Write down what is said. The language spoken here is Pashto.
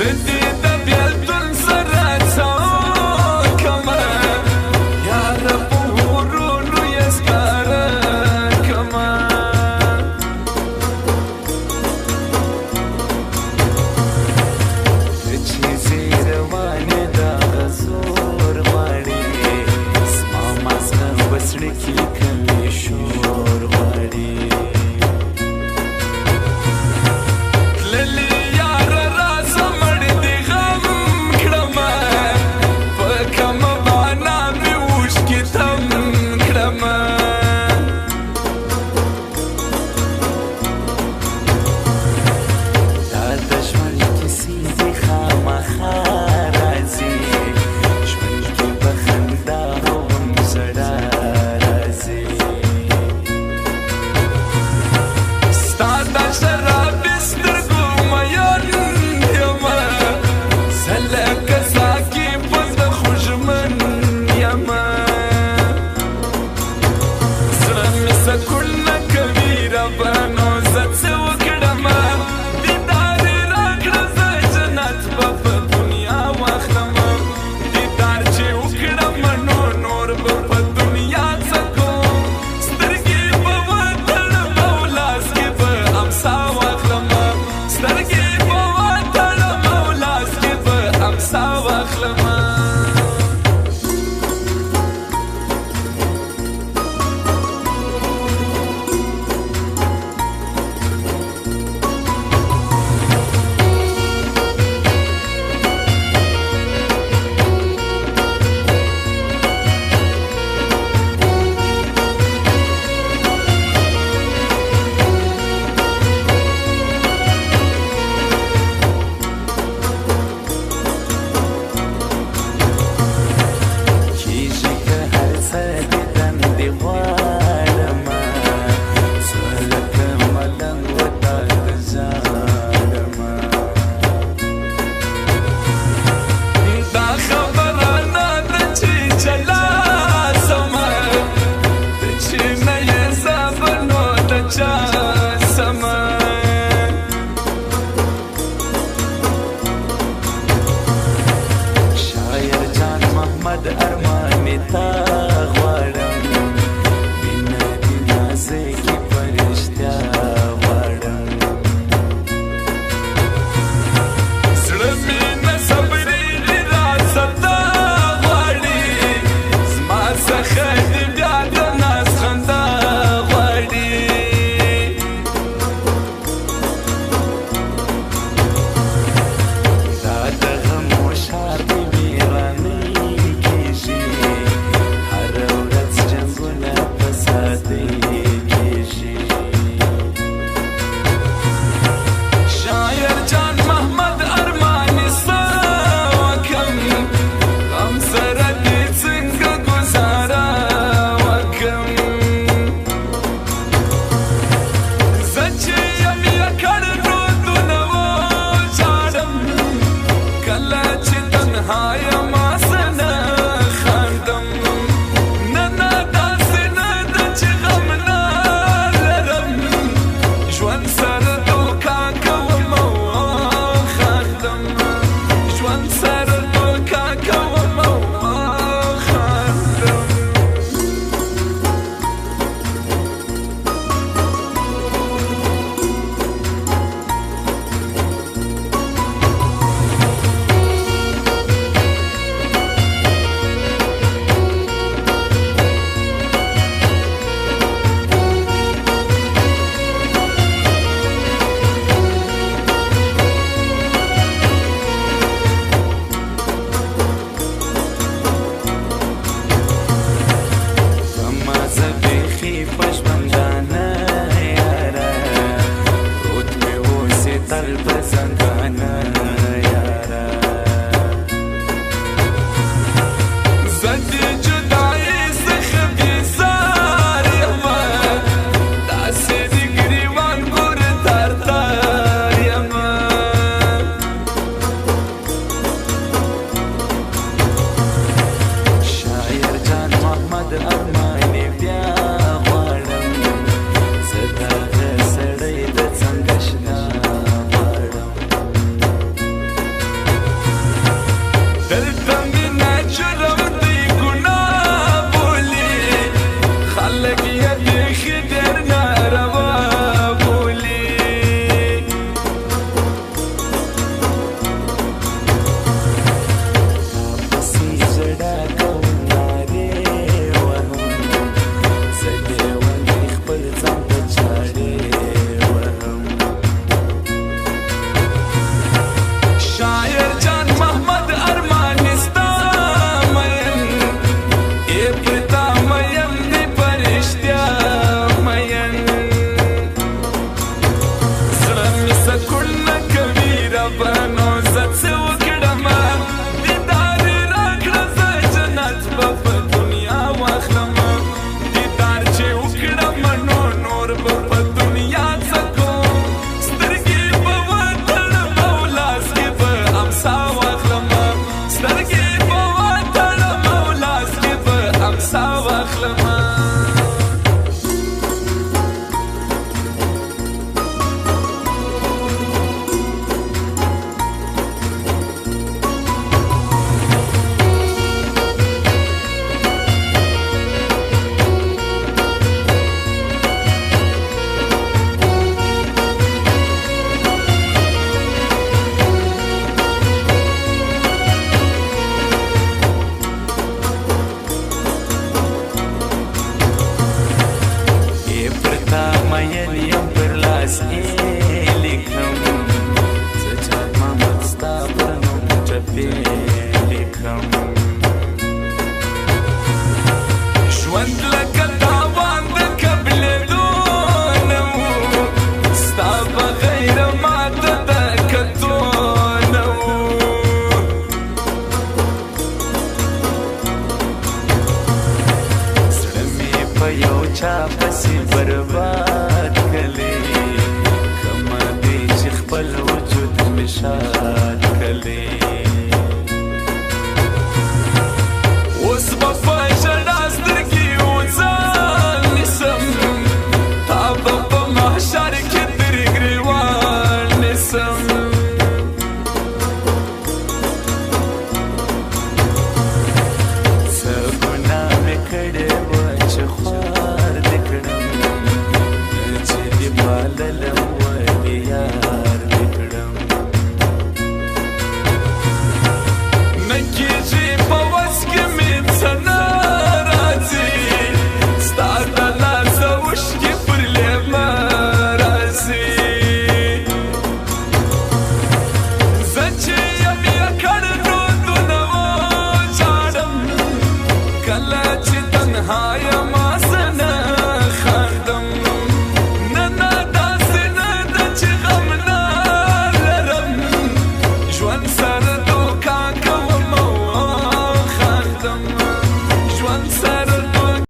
زدي د بیلتون سره څه وکمه یاره په ورونو یې ښکاره کمه چې ځې روانې دغه زور غواړي زما مازغه په زړه کې کمې شور غواړي تللې یاره راځه مړ دې غم کړمه په کومه معنا مې اوښکې تم کړمه دا د ژوند کیسې دي خامخا راځي ژوند کې به خندا او غم ژړا راځي ستا د شرابي سترګو مین یمه زه لکه ساقي په زړه خوږمن یمه زړه مې سکون نه کوي ربه نو زه څه وکړمه دیدار یې راکړه زه جنت به په دنیا واخلمه دیدار چې وکړمه نو نور به په دنیا څه کوم سترګې به وتړم او لاس کې به امسا واخلمه سترګې به وتړم او لاس کې به امسا واخلمه کیږي که هر څه دیدن دې غواړمه زه لکه ملنګ وتا ته ژاړمه دا خبره نه ده چې جلا سمه ته چې نه یې زه به نو د چا سمه شاعر جان محمد ارماني تا غواړم مینه دې نازکې په رښتیا غواړم زړه مې نه صبرېږي راځه تا غواړي زما څخه دې بیا د ناز خندا غواړي دا د غم وشار دې ویرانې کېږي هره ورځ جنګونه فسادې کېږي شاعر جان محمد ارماني څه وکم غم سره دې څنګه ګزاره وکم زه چې یم یې کړ رودونه وژاړم کله چې تنها یمه زه نه خاندم نه نه داسې نه ده چې غم نه لرم ژوند سره دوکه کوم او خاندم ژوند سره دوکه کوم او خاندم زما زه بیخي په ژوندانه یاره پروت مې اوسې تل په زندانه یاره زه دې جدایۍ څخه بیزار یمه داسې د ګریوان ګوره تار تار یمه شاعر جان محمد ارماني بیا غواړم زه د هغه سړی د څنګه شنه غواړم شاد کلی